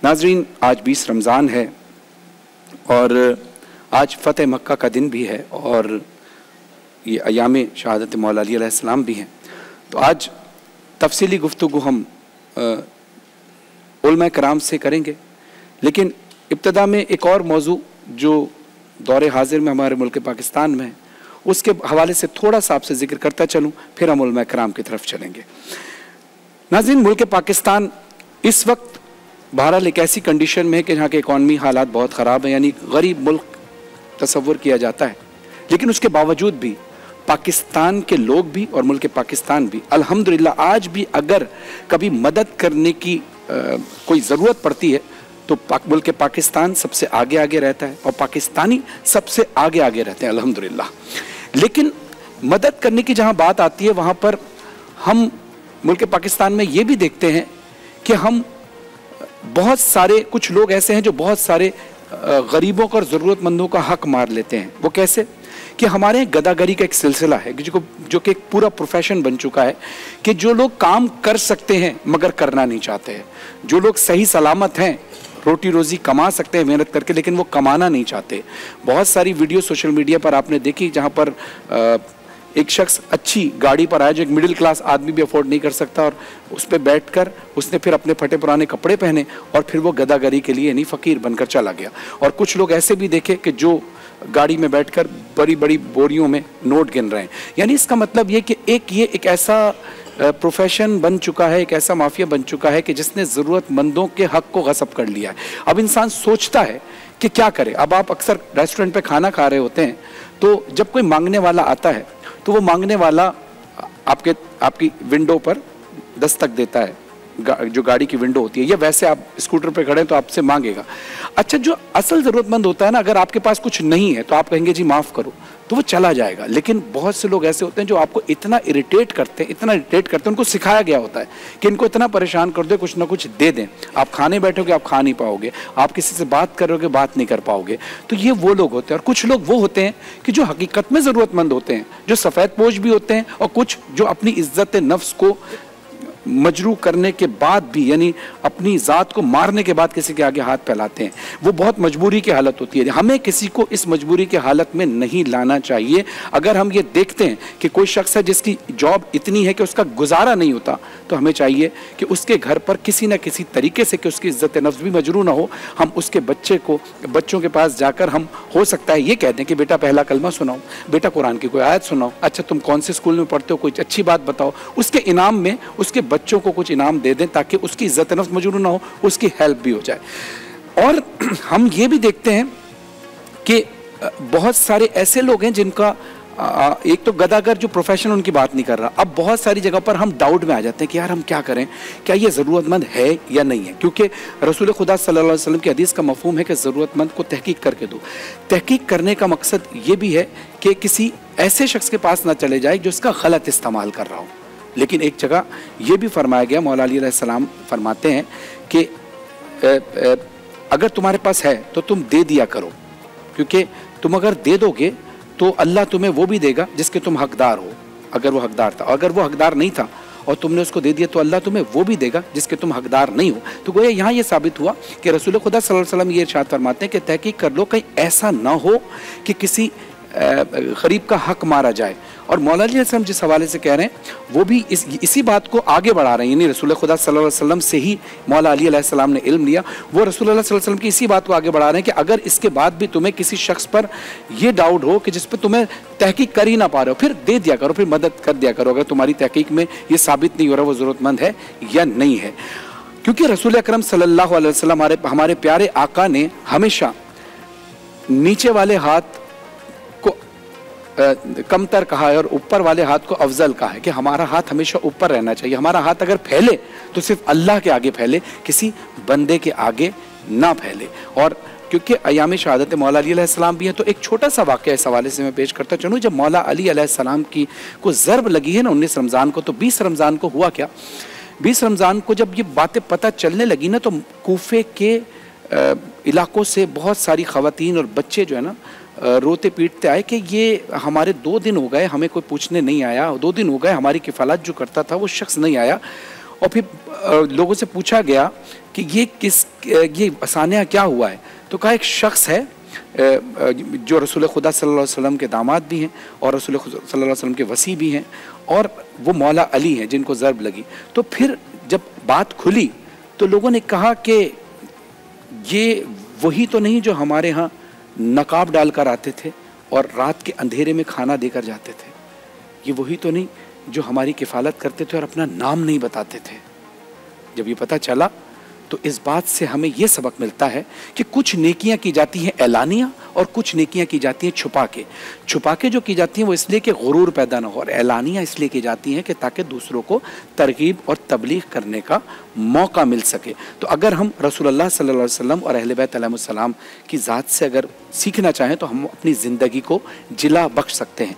नाजरीन, आज 20 रमज़ान है और आज फ़तेह मक्का का दिन भी है और ये अयाम शहादत मौला अली अलैहिस्सलाम भी हैं। तो आज तफसीली गुफ्तगू हम उलमा कराम से करेंगे, लेकिन इब्तदा में एक और मौजू जो दौरे हाजिर में हमारे मुल्क पाकिस्तान में है उसके हवाले से थोड़ा सा आपसे जिक्र करता चलूँ, फिर हम उलमा कराम की तरफ चलेंगे। नाज़रीन, मुल्क पाकिस्तान इस वक्त बहरहाल एक ऐसी कंडीशन में है कि यहाँ के इकॉनमी हालात बहुत ख़राब हैं, यानी गरीब मुल्क तसव्वुर किया जाता है, लेकिन उसके बावजूद भी पाकिस्तान के लोग भी और मुल्क पाकिस्तान भी अल्हम्दुलिल्लाह आज भी अगर कभी मदद करने की कोई ज़रूरत पड़ती है तो मुल्क पाकिस्तान सबसे आगे आगे रहता है और पाकिस्तानी सबसे आगे आगे रहते हैं अल्हम्दुलिल्लाह। लेकिन मदद करने की जहाँ बात आती है वहाँ पर हम मुल्क पाकिस्तान में ये भी देखते हैं कि हम बहुत सारे कुछ लोग ऐसे हैं जो बहुत सारे गरीबों और ज़रूरतमंदों का हक मार लेते हैं। वो कैसे कि हमारे गदागरी का एक सिलसिला है जो कि एक पूरा प्रोफेशन बन चुका है कि जो लोग काम कर सकते हैं मगर करना नहीं चाहते हैं, जो लोग सही सलामत हैं, रोटी रोज़ी कमा सकते हैं मेहनत करके, लेकिन वो कमाना नहीं चाहते। बहुत सारी वीडियो सोशल मीडिया पर आपने देखी जहाँ पर एक शख्स अच्छी गाड़ी पर आया जो एक मिडिल क्लास आदमी भी अफोर्ड नहीं कर सकता और उस पर बैठकर उसने फिर अपने फटे पुराने कपड़े पहने और फिर वो गदागरी के लिए नहीं फ़कीर बनकर चला गया। और कुछ लोग ऐसे भी देखे कि जो गाड़ी में बैठकर बड़ी बड़ी बोरियों में नोट गिन रहे हैं। यानी इसका मतलब ये कि ये एक ऐसा प्रोफेशन बन चुका है, एक ऐसा माफिया बन चुका है कि जिसने ज़रूरतमंदों के हक़ को गस्ब कर लिया है। अब इंसान सोचता है कि क्या करे। अब आप अक्सर रेस्टोरेंट पे खाना खा रहे होते हैं तो जब कोई मांगने वाला आता है तो वो मांगने वाला आपकी विंडो पर दस्तक देता है, जो गाड़ी की विंडो होती है, या वैसे आप स्कूटर पे खड़े हैं तो आपसे मांगेगा। अच्छा, जो असल ज़रूरतमंद होता है ना, अगर आपके पास कुछ नहीं है तो आप कहेंगे जी माफ़ करो, तो वो चला जाएगा। लेकिन बहुत से लोग ऐसे होते हैं जो आपको इतना इरिटेट करते हैं, उनको सिखाया गया होता है कि इनको इतना परेशान कर दो, कुछ ना कुछ दे दें। आप खाने बैठोगे आप खा नहीं पाओगे, आप किसी से बात करोगे बात नहीं कर पाओगे। तो ये वो लोग होते हैं। और कुछ लोग वो होते हैं कि जो हकीकत में ज़रूरतमंद होते हैं, जो सफ़ेद पोश भी होते हैं, और कुछ जो अपनी इज्जत नफ्स को मजरू करने के बाद भी, यानी अपनी ज़ात को मारने के बाद किसी के आगे हाथ फैलाते हैं। वो बहुत मजबूरी की हालत होती है। हमें किसी को इस मजबूरी की हालत में नहीं लाना चाहिए। अगर हम ये देखते हैं कि कोई शख्स है जिसकी जॉब इतनी है कि उसका गुजारा नहीं होता, तो हमें चाहिए कि उसके घर पर किसी न किसी तरीके से कि उसकी इज्जत नफ्स भी मजरू ना हो, हम उसके बच्चों के पास जाकर हम हो सकता है ये कह दें कि बेटा पहला कलमा सुनाओ, बेटा कुरान की कोई आयत सुनाओ, अच्छा तुम कौन से स्कूल में पढ़ते हो, कोई अच्छी बात बताओ। उसके इनाम में उसके बच्चों को कुछ इनाम दे दें ताकि उसकी इज्जत नफ्स मजरूर ना हो, उसकी हेल्प भी हो जाए। और हम ये भी देखते हैं कि बहुत सारे ऐसे लोग हैं जिनका एक तो गदागर जो प्रोफेशन, उनकी बात नहीं कर रहा। अब बहुत सारी जगह पर हम डाउट में आ जाते हैं कि यार हम क्या करें, क्या ये ज़रूरतमंद है या नहीं है, क्योंकि रसूल खुदा सल्लल्लाहु अलैहि वसल्लम की हदीस का मफहूम है कि ज़रूरतमंद को तहकीक करके दो। तहकीक करने का मकसद ये भी है कि किसी ऐसे शख्स के पास ना चले जाए जो इसका गलत इस्तेमाल कर रहा हो। लेकिन एक जगह ये भी फरमाया गया, मौला अली अलैहिस्सलाम फरमाते हैं कि अगर तुम्हारे पास है तो तुम दे दिया करो, क्योंकि तुम अगर दे दोगे तो अल्लाह तुम्हें वो भी देगा जिसके तुम हकदार हो। अगर वो हकदार था, अगर वो हकदार नहीं था और तुमने उसको दे दिया तो अल्लाह तुम्हें वो भी देगा जिसके तुम हकदार नहीं हो। तो गोया यहाँ ये साबित हुआ कि रसूल खुदा सल्लल्लाहु अलैहि वसल्लम ये इरशाद फरमाते हैं कि तहकीक कर लो, कहीं ऐसा ना हो कि किसी गरीब का हक मारा जाए। और मौला अली अलैहिस्सलाम जिस हवाले से कह रहे हैं वो भी इसी बात को आगे बढ़ा रहे हैं, यानी रसूल खुदा सल्लल्लाहु अलैहि वसल्लम से ही मौला अली अलैहिस्सलाम ने इल्म लिया। वो रसूल सल्लल्लाहु अलैहि वसल्लम की इसी बात को आगे बढ़ा रहे हैं कि अगर इसके बाद भी तुम्हें किसी शख्स पर यह डाउट हो कि जिस पर तुम्हें तहकीक कर ही ना पा रहे हो, फिर दे दिया करो, फिर मदद कर दिया करो, अगर तुम्हारी तहकीक में ये साबित नहीं हो रहा वो ज़रूरतमंद है या नहीं है। क्योंकि रसूल अकरम सल्लल्लाहु अलैहि वसल्लम हमारे प्यारे आका ने हमेशा नीचे वाले हाथ कमतर कहा है और ऊपर वाले हाथ को अफजल कहा है कि हमारा हाथ हमेशा ऊपर रहना चाहिए। हमारा हाथ अगर फैले तो सिर्फ अल्लाह के आगे फैले, किसी बंदे के आगे ना फैले। और क्योंकि अयाम शहादत मौला अली अलैहिस्सलाम भी है, तो एक छोटा सा वाक़या इस हवाले से मैं पेश करता चलूँ। जब मौला अली अलैहिस्सलाम की को ज़रब लगी है ना 19 रमज़ान को, तो 20 रमज़ान को हुआ क्या, 20 रमज़ान को जब ये बातें पता चलने लगी ना, तो कूफे के इलाकों से बहुत सारी ख़वातीन और बच्चे जो है ना रोते पीटते आए कि ये हमारे 2 दिन हो गए, हमें कोई पूछने नहीं आया, 2 दिन हो गए हमारी किफ़ालत जो करता था वो शख्स नहीं आया। और फिर लोगों से पूछा गया कि ये सानिया क्या हुआ है, तो कहा एक शख्स है जो रसूल खुदा सल्लल्लाहु अलैहि वसल्लम के दामाद भी हैं और रसूल खुदा सल्लल्लाहु अलैहि वसल्लम के वसी भी हैं, और वो मौला अली हैं जिनको ज़र्ब लगी। तो फिर जब बात खुली तो लोगों ने कहा कि ये वही तो नहीं जो हमारे यहाँ नकाब डालकर आते थे और रात के अंधेरे में खाना देकर जाते थे, ये वही तो नहीं जो हमारी किफ़ालत करते थे और अपना नाम नहीं बताते थे। जब ये पता चला तो इस बात से हमें ये सबक मिलता है कि कुछ नेकियां की जाती हैं ऐलानिया और कुछ नेकियां की जाती हैं छुपा के। छुपा के जो की जाती हैं वो इसलिए कि गुरूर पैदा ना हो, और ऐलानिया इसलिए की जाती हैं कि ताकि दूसरों को तरगीब और तबलीग करने का मौका मिल सके। तो अगर हम रसूलुल्लाह सल्लल्लाहु अलैहि वसल्लम और अहले बैत अलैहिमुस्सलाम की ज़ात से अगर सीखना चाहें तो हम अपनी ज़िंदगी को जिला बख्श सकते हैं।